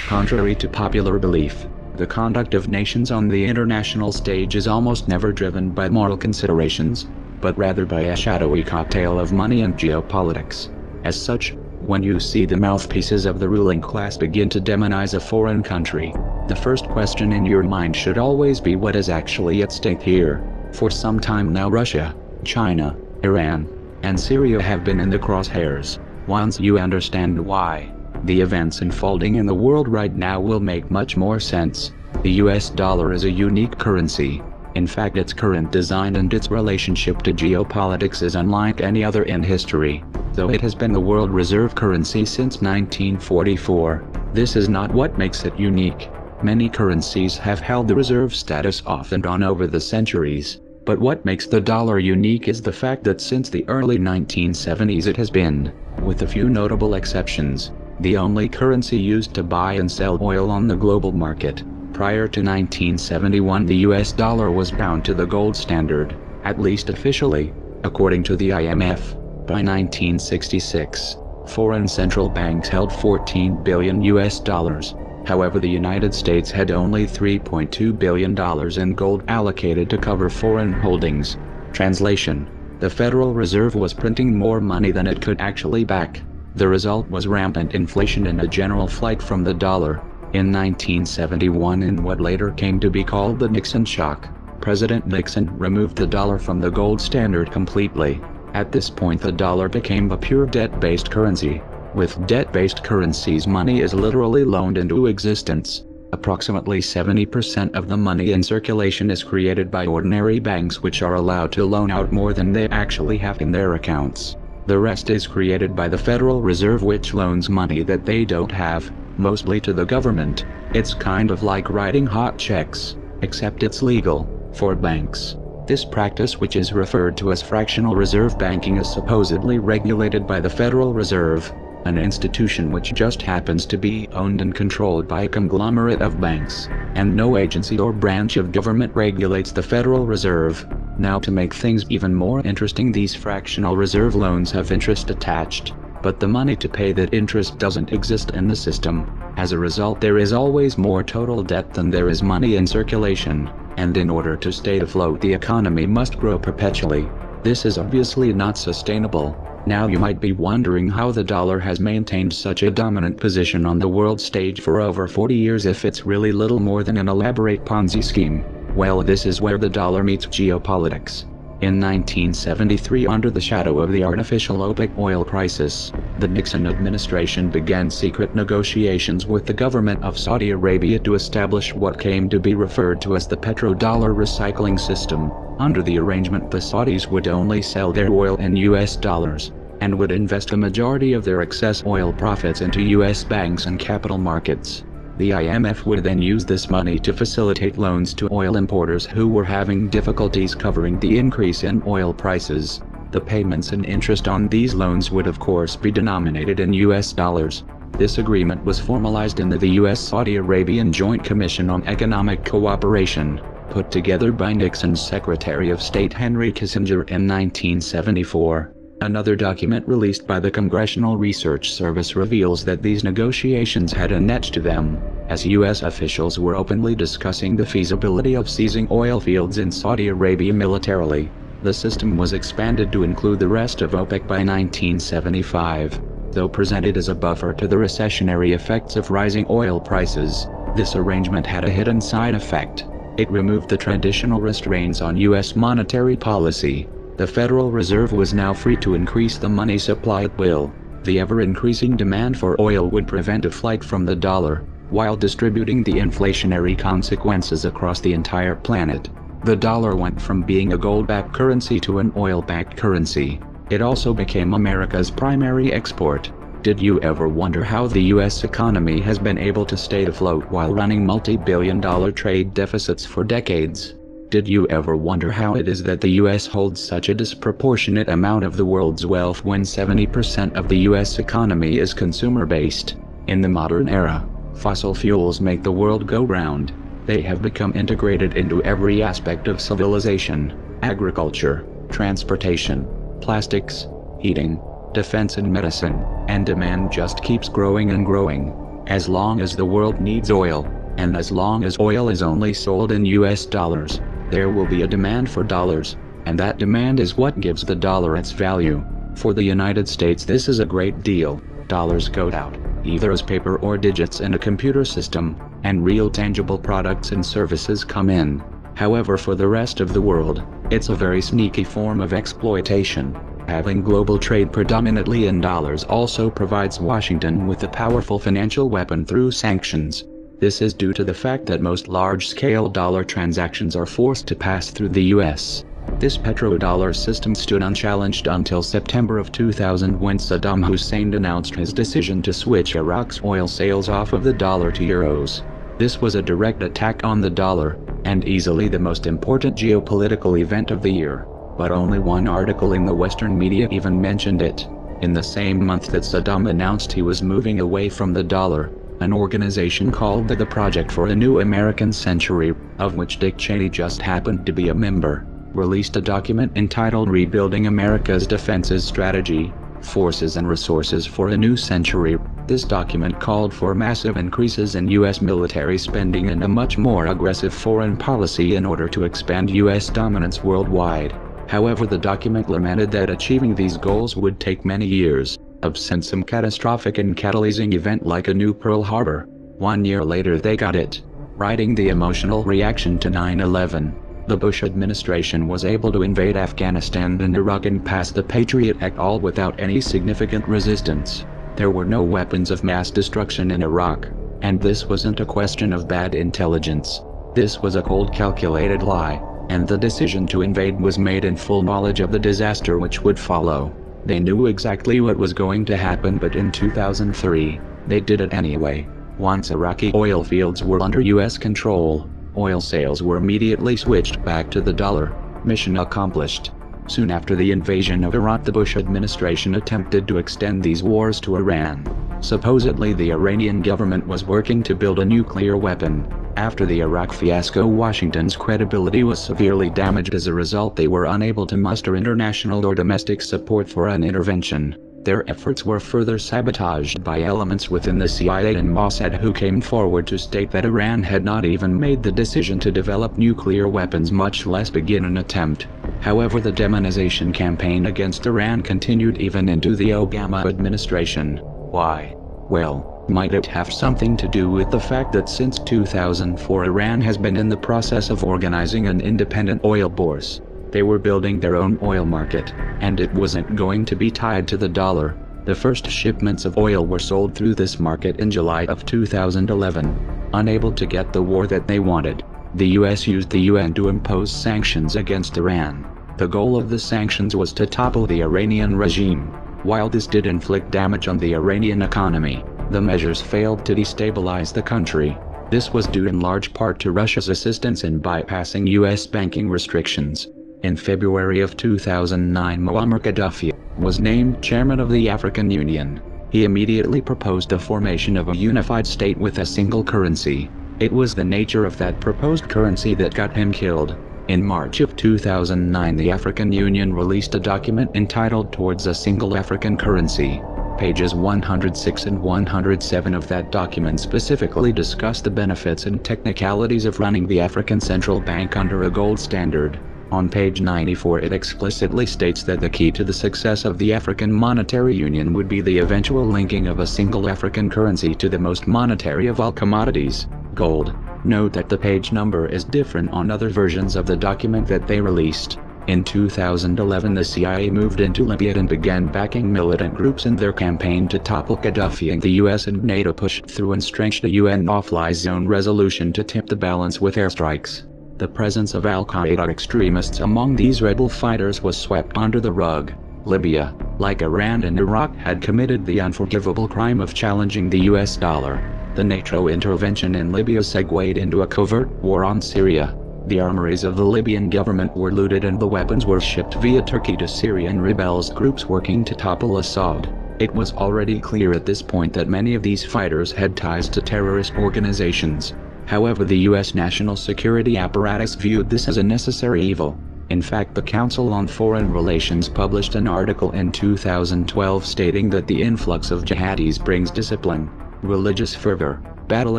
Contrary to popular belief, the conduct of nations on the international stage is almost never driven by moral considerations, but rather by a shadowy cocktail of money and geopolitics. As such, when you see the mouthpieces of the ruling class begin to demonize a foreign country, the first question in your mind should always be what is actually at stake here. For some time now Russia, China, Iran, and Syria have been in the crosshairs. Once you understand why, the events unfolding in the world right now will make much more sense. The US dollar is a unique currency. In fact, its current design and its relationship to geopolitics is unlike any other in history. Though it has been the world reserve currency since 1944, this is not what makes it unique. Many currencies have held the reserve status off and on over the centuries, but what makes the dollar unique is the fact that since the early 1970s it has been, with a few notable exceptions, the only currency used to buy and sell oil on the global market. Prior to 1971, the US dollar was bound to the gold standard, at least officially, according to the IMF. By 1966, foreign central banks held $14 billion US dollars. However, the United States had only $3.2 billion in gold allocated to cover foreign holdings. Translation: the Federal Reserve was printing more money than it could actually back. The result was rampant inflation and a general flight from the dollar. In 1971, in what later came to be called the Nixon shock, President Nixon removed the dollar from the gold standard completely. At this point, the dollar became a pure debt-based currency. With debt-based currencies, money is literally loaned into existence. Approximately 70% of the money in circulation is created by ordinary banks, which are allowed to loan out more than they actually have in their accounts. The rest is created by the Federal Reserve, which loans money that they don't have, mostly to the government. It's kind of like writing hot checks, except it's legal for banks. This practice, which is referred to as fractional reserve banking, is supposedly regulated by the Federal Reserve, an institution which just happens to be owned and controlled by a conglomerate of banks, and no agency or branch of government regulates the Federal Reserve. Now, to make things even more interesting, these fractional reserve loans have interest attached, but the money to pay that interest doesn't exist in the system. As a result, there is always more total debt than there is money in circulation, and in order to stay afloat, the economy must grow perpetually. This is obviously not sustainable. Now you might be wondering how the dollar has maintained such a dominant position on the world stage for over 40 years if it's really little more than an elaborate Ponzi scheme. Well, this is where the dollar meets geopolitics. In 1973, under the shadow of the artificial OPEC oil crisis, the Nixon administration began secret negotiations with the government of Saudi Arabia to establish what came to be referred to as the petrodollar recycling system. Under the arrangement, the Saudis would only sell their oil in US dollars, and would invest a majority of their excess oil profits into US banks and capital markets. The IMF would then use this money to facilitate loans to oil importers who were having difficulties covering the increase in oil prices. The payments and interest on these loans would of course be denominated in US dollars. This agreement was formalized in the US-Saudi Arabian Joint Commission on Economic Cooperation, put together by Nixon's Secretary of State Henry Kissinger in 1974. Another document released by the Congressional Research Service reveals that these negotiations had a net to them, as U.S. officials were openly discussing the feasibility of seizing oil fields in Saudi Arabia militarily. The system was expanded to include the rest of OPEC by 1975. Though presented as a buffer to the recessionary effects of rising oil prices, this arrangement had a hidden side effect. It removed the traditional restraints on U.S. monetary policy. The Federal Reserve was now free to increase the money supply at will. The ever-increasing demand for oil would prevent a flight from the dollar, while distributing the inflationary consequences across the entire planet. The dollar went from being a gold-backed currency to an oil-backed currency. It also became America's primary export. Did you ever wonder how the U.S. economy has been able to stay afloat while running multi-billion-dollar trade deficits for decades? Did you ever wonder how it is that the U.S. holds such a disproportionate amount of the world's wealth when 70% of the U.S. economy is consumer-based? In the modern era, fossil fuels make the world go round. They have become integrated into every aspect of civilization: agriculture, transportation, plastics, heating, defense and medicine, and demand just keeps growing and growing. As long as the world needs oil, and as long as oil is only sold in US dollars, there will be a demand for dollars, and that demand is what gives the dollar its value. For the United States, this is a great deal. Dollars go out, either as paper or digits in a computer system, and real tangible products and services come in. However, for the rest of the world, it's a very sneaky form of exploitation. Having global trade predominantly in dollars also provides Washington with a powerful financial weapon through sanctions. This is due to the fact that most large-scale dollar transactions are forced to pass through the US. This petrodollar system stood unchallenged until September of 2000, when Saddam Hussein announced his decision to switch Iraq's oil sales off of the dollar to euros. This was a direct attack on the dollar, and easily the most important geopolitical event of the year. But only one article in the Western media even mentioned it. In the same month that Saddam announced he was moving away from the dollar, an organization called the Project for a New American Century, of which Dick Cheney just happened to be a member, released a document entitled Rebuilding America's Defenses Strategy, Forces and Resources for a New Century. This document called for massive increases in U.S. military spending and a much more aggressive foreign policy in order to expand U.S. dominance worldwide. However, the document lamented that achieving these goals would take many years, absent some catastrophic and catalyzing event like a new Pearl Harbor. 1 year later they got it. Writing the emotional reaction to 9/11, the Bush administration was able to invade Afghanistan and Iraq and pass the Patriot Act all without any significant resistance. There were no weapons of mass destruction in Iraq, and this wasn't a question of bad intelligence. This was a cold, calculated lie, and the decision to invade was made in full knowledge of the disaster which would follow. They knew exactly what was going to happen, but in 2003, they did it anyway. Once Iraqi oil fields were under US control, oil sales were immediately switched back to the dollar. Mission accomplished. Soon after the invasion of Iraq, the Bush administration attempted to extend these wars to Iran. Supposedly the Iranian government was working to build a nuclear weapon. After the Iraq fiasco, Washington's credibility was severely damaged. As a result, they were unable to muster international or domestic support for an intervention. Their efforts were further sabotaged by elements within the CIA and Mossad, who came forward to state that Iran had not even made the decision to develop nuclear weapons, much less begin an attempt. However, the demonization campaign against Iran continued even into the Obama administration. Why? Well, might it have something to do with the fact that since 2004 Iran has been in the process of organizing an independent oil bourse? They were building their own oil market, and it wasn't going to be tied to the dollar. The first shipments of oil were sold through this market in July of 2011. Unable to get the war that they wanted, the US used the UN to impose sanctions against Iran. The goal of the sanctions was to topple the Iranian regime. While this did inflict damage on the Iranian economy, the measures failed to destabilize the country. This was due in large part to Russia's assistance in bypassing US banking restrictions. In February of 2009, Muammar Gaddafi was named chairman of the African Union. He immediately proposed the formation of a unified state with a single currency. It was the nature of that proposed currency that got him killed. In March of 2009, the African Union released a document entitled Towards a Single African Currency. Pages 106 and 107 of that document specifically discuss the benefits and technicalities of running the African Central Bank under a gold standard. On page 94 it explicitly states that the key to the success of the African Monetary Union would be the eventual linking of a single African currency to the most monetary of all commodities, gold. Note that the page number is different on other versions of the document that they released. In 2011 the CIA moved into Libya and began backing militant groups in their campaign to topple Gaddafi, and the US and NATO pushed through and stretched the UN no-fly zone resolution to tip the balance with airstrikes. The presence of al-Qaeda extremists among these rebel fighters was swept under the rug. Libya, like Iran and Iraq, had committed the unforgivable crime of challenging the US dollar. The NATO intervention in Libya segued into a covert war on Syria. The armories of the Libyan government were looted and the weapons were shipped via Turkey to Syrian rebels groups working to topple Assad. It was already clear at this point that many of these fighters had ties to terrorist organizations. However, the U.S. national security apparatus viewed this as a necessary evil. In fact, the Council on Foreign Relations published an article in 2012 stating that the influx of jihadis brings discipline. religious fervor, battle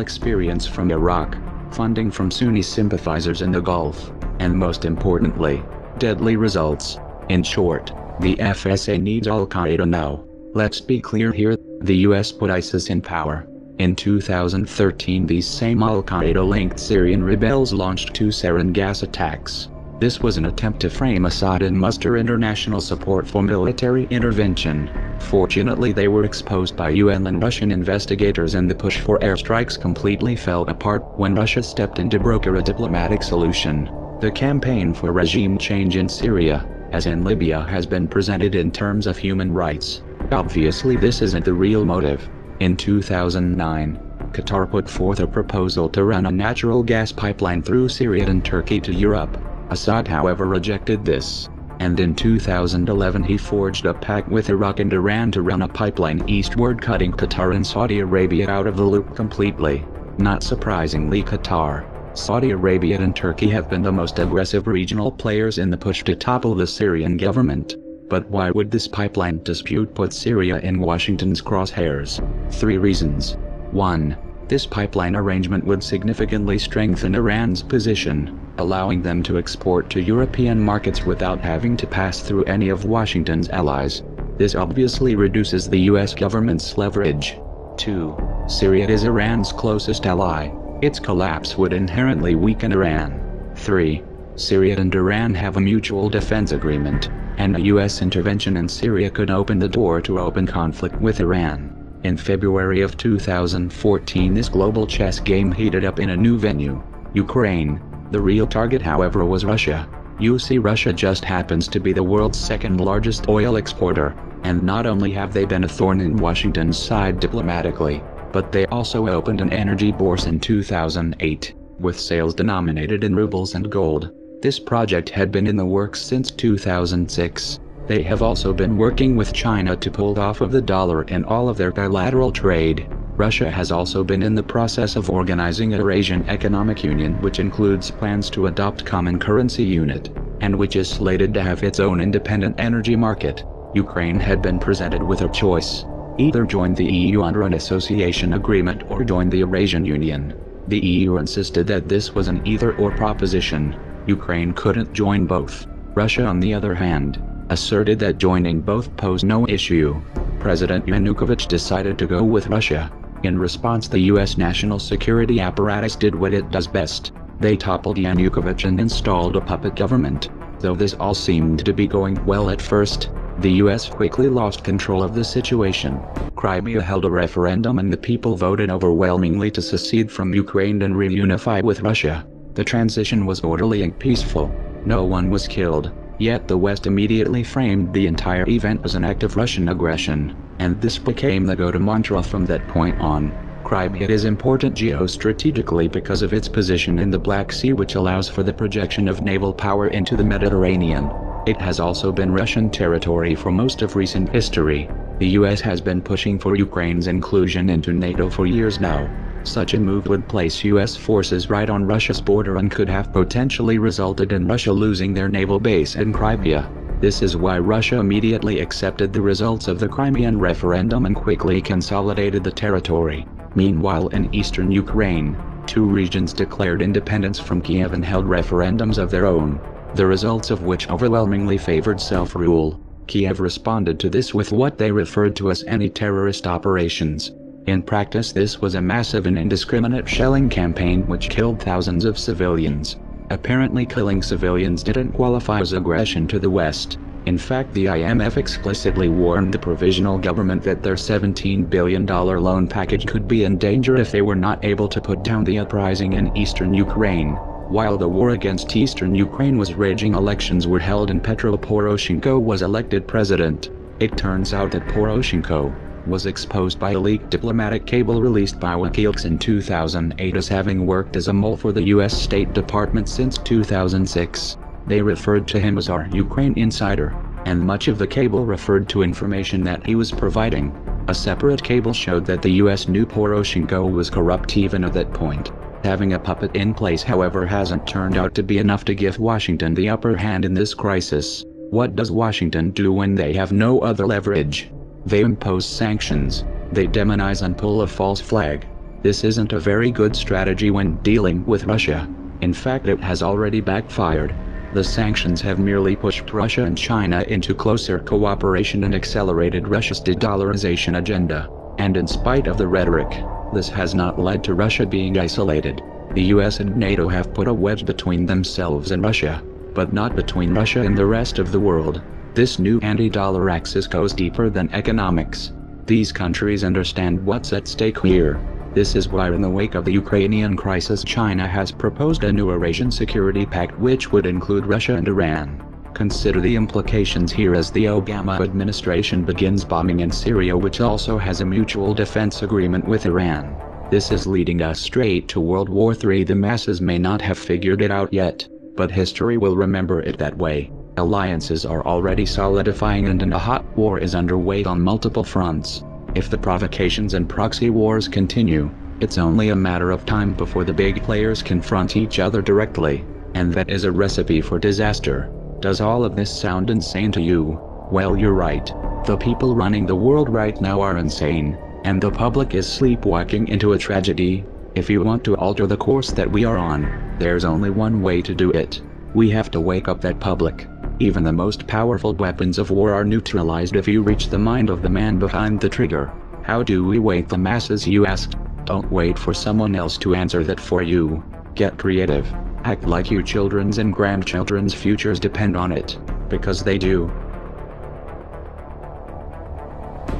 experience from Iraq, funding from Sunni sympathizers in the Gulf, and most importantly, deadly results. In short, the FSA needs Al-Qaeda now. Let's be clear here, the US put ISIS in power. In 2013 these same Al-Qaeda-linked Syrian rebels launched 2 sarin gas attacks. This was an attempt to frame Assad and muster international support for military intervention. Fortunately they were exposed by UN and Russian investigators, and the push for airstrikes completely fell apart when Russia stepped in to broker a diplomatic solution. The campaign for regime change in Syria, as in Libya, has been presented in terms of human rights. Obviously this isn't the real motive. In 2009, Qatar put forth a proposal to run a natural gas pipeline through Syria and Turkey to Europe. Assad however rejected this, and in 2011 he forged a pact with Iraq and Iran to run a pipeline eastward, cutting Qatar and Saudi Arabia out of the loop completely. Not surprisingly, Qatar, Saudi Arabia and Turkey have been the most aggressive regional players in the push to topple the Syrian government. But why would this pipeline dispute put Syria in Washington's crosshairs? 3 reasons. 1. This pipeline arrangement would significantly strengthen Iran's position, allowing them to export to European markets without having to pass through any of Washington's allies. This obviously reduces the US government's leverage. 2. Syria is Iran's closest ally. Its collapse would inherently weaken Iran. 3. Syria and Iran have a mutual defense agreement, and a US intervention in Syria could open the door to open conflict with Iran. In February of 2014 this global chess game heated up in a new venue, Ukraine. The real target however was Russia. You see, Russia just happens to be the world's second largest oil exporter, and not only have they been a thorn in Washington's side diplomatically, but they also opened an energy bourse in 2008, with sales denominated in rubles and gold. This project had been in the works since 2006. They have also been working with China to pull off of the dollar in all of their bilateral trade. Russia has also been in the process of organizing a Eurasian Economic Union, which includes plans to adopt common currency unit, and which is slated to have its own independent energy market. Ukraine had been presented with a choice: either join the EU under an association agreement or join the Eurasian Union. The EU insisted that this was an either-or proposition. Ukraine couldn't join both. Russia, on the other hand, asserted that joining both posed no issue. President Yanukovych decided to go with Russia. In response, the US national security apparatus did what it does best. They toppled Yanukovych and installed a puppet government. Though this all seemed to be going well at first, the US quickly lost control of the situation. Crimea held a referendum and the people voted overwhelmingly to secede from Ukraine and reunify with Russia. The transition was orderly and peaceful. No one was killed. Yet the West immediately framed the entire event as an act of Russian aggression, and this became the go-to mantra from that point on. Crimea is important geostrategically because of its position in the Black Sea, which allows for the projection of naval power into the Mediterranean. It has also been Russian territory for most of recent history. The US has been pushing for Ukraine's inclusion into NATO for years now. Such a move would place US forces right on Russia's border and could have potentially resulted in Russia losing their naval base in Crimea. This is why Russia immediately accepted the results of the Crimean referendum and quickly consolidated the territory. Meanwhile, in eastern Ukraine, 2 regions declared independence from Kiev and held referendums of their own, the results of which overwhelmingly favored self-rule. Kiev responded to this with what they referred to as anti-terrorist operations. In practice, this was a massive and indiscriminate shelling campaign which killed thousands of civilians. Apparently, killing civilians didn't qualify as aggression to the West. In fact, the IMF explicitly warned the provisional government that their $17 billion loan package could be in danger if they were not able to put down the uprising in eastern Ukraine. While the war against eastern Ukraine was raging, elections were held and Petro Poroshenko was elected president. It turns out that Poroshenko was exposed by a leaked diplomatic cable released by WikiLeaks in 2008 as having worked as a mole for the US State Department since 2006. They referred to him as our Ukraine insider, and much of the cable referred to information that he was providing. A separate cable showed that the US knew Poroshenko was corrupt even at that point. Having a puppet in place, however, hasn't turned out to be enough to give Washington the upper hand in this crisis. What does Washington do when they have no other leverage? They impose sanctions. They demonize and pull a false flag. This isn't a very good strategy when dealing with Russia. In fact, it has already backfired. The sanctions have merely pushed Russia and China into closer cooperation and accelerated Russia's de-dollarization agenda. And in spite of the rhetoric, this has not led to Russia being isolated. The US and NATO have put a wedge between themselves and Russia, but not between Russia and the rest of the world. This new anti-dollar axis goes deeper than economics. These countries understand what's at stake here. This is why in the wake of the Ukrainian crisis, China has proposed a new Eurasian Security Pact which would include Russia and Iran. Consider the implications here as the Obama administration begins bombing in Syria, which also has a mutual defense agreement with Iran. This is leading us straight to World War III. The masses may not have figured it out yet, but history will remember it that way. Alliances are already solidifying and a hot war is underway on multiple fronts. If the provocations and proxy wars continue, it's only a matter of time before the big players confront each other directly, and that is a recipe for disaster. Does all of this sound insane to you? Well, you're right. The people running the world right now are insane, and the public is sleepwalking into a tragedy. If you want to alter the course that we are on, there's only one way to do it. We have to wake up that public. Even the most powerful weapons of war are neutralized if you reach the mind of the man behind the trigger. How do we wake the masses, you ask? Don't wait for someone else to answer that for you. Get creative. Act like your children's and grandchildren's futures depend on it, because they do.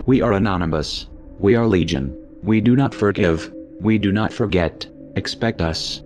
We are anonymous. We are legion. We do not forgive. We do not forget. Expect us.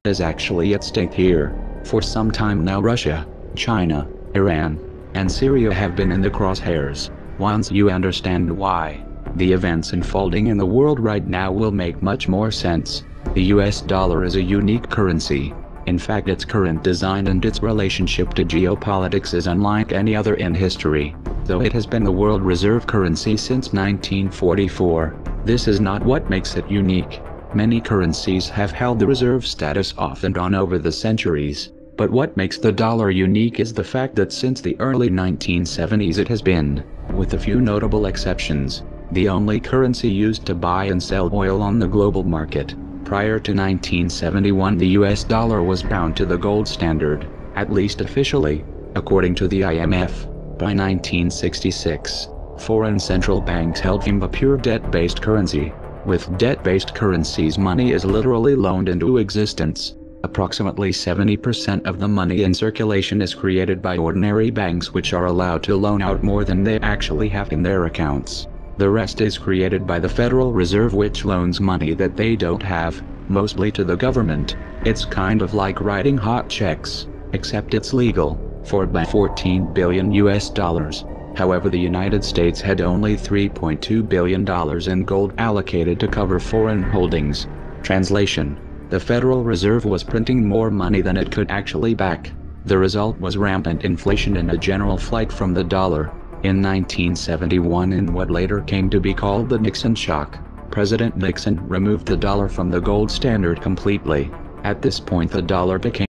Is actually at stake here. For some time now, Russia, China, Iran, and Syria have been in the crosshairs. Once you understand why, the events unfolding in the world right now will make much more sense. The US dollar is a unique currency. In fact, its current design and its relationship to geopolitics is unlike any other in history. Though it has been the world reserve currency since 1944, this is not what makes it unique. Many currencies have held the reserve status off and on over the centuries, but what makes the dollar unique is the fact that since the early 1970s it has been, with a few notable exceptions, the only currency used to buy and sell oil on the global market. Prior to 1971, the US dollar was bound to the gold standard, at least officially, according to the IMF. By 1966, foreign central banks held him a pure debt-based currency. With debt-based currencies, money is literally loaned into existence. Approximately 70% of the money in circulation is created by ordinary banks, which are allowed to loan out more than they actually have in their accounts. The rest is created by the Federal Reserve, which loans money that they don't have, mostly to the government. It's kind of like writing hot checks, except it's legal, for about $14 billion US. However, the United States had only $3.2 billion in gold allocated to cover foreign holdings. Translation: the Federal Reserve was printing more money than it could actually back. The result was rampant inflation and a general flight from the dollar. In 1971, in what later came to be called the Nixon shock, President Nixon removed the dollar from the gold standard completely. At this point, the dollar became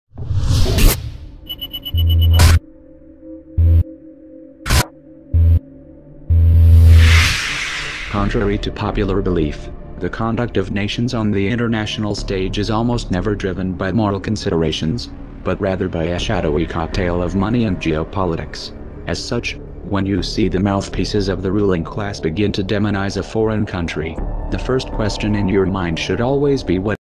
contrary to popular belief. The conduct of nations on the international stage is almost never driven by moral considerations, but rather by a shadowy cocktail of money and geopolitics. As such, when you see the mouthpieces of the ruling class begin to demonize a foreign country, the first question in your mind should always be, what